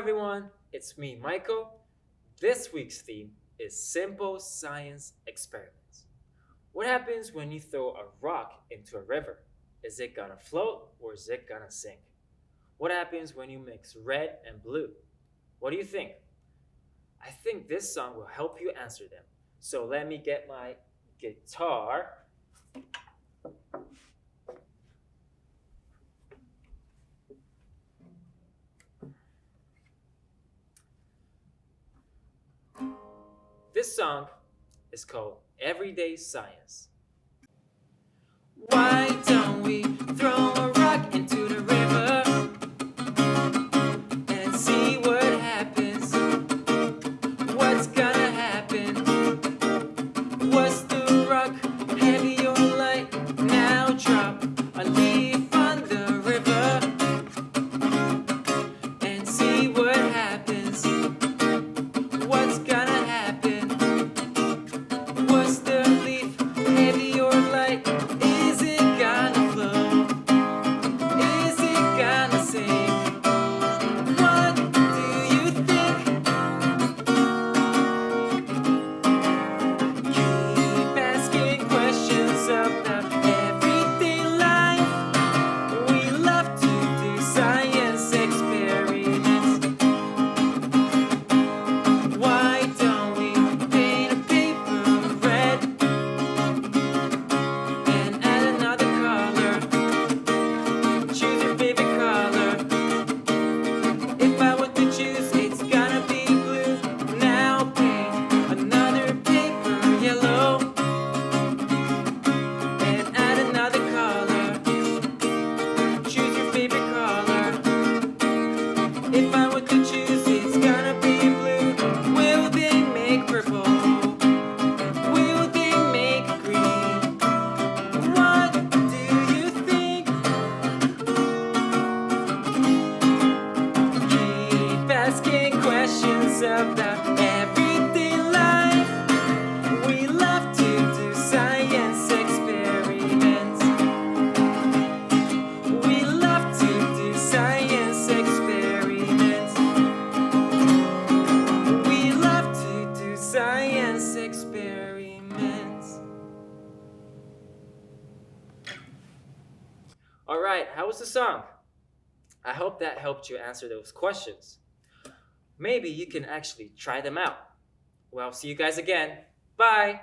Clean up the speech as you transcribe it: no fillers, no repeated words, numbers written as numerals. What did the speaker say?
everyone, it's me, Michael. This week's theme is simple science experiments. What happens when you throw a rock into a river? Is it gonna float or is it gonna sink? What happens when you mix red and blue? What do you think? I think this song will help you answer them. So let me get my guitar. This song is called Everyday Science. Why don't we throw a rock into the river and see what happens? What's gonna happen? Was the rock heavy or light? Now drop a leaf on the river and see what happens. What's gonna happen? Was the leaf heavy or light? Is it gonna flow? Is it gonna sink? What do you think? Keep asking questions about everyday life. We love to do science experiments. Why don't we paint a paper red and add another color? Choose your favorite color. If I were to choose, it's gonna be blue. Now paint another paper yellow and add another color. Choose your favorite color. If I were to choose, it's gonna be blue. Will they make purple? Will they make green? What do you think? Keep asking questions about everyday life. We love to do science experiments. We love to do science experiments. We love to do science experiments. All right, how was the song? I hope that helped you answer those questions. Maybe you can actually try them out. Well, see you guys again. Bye.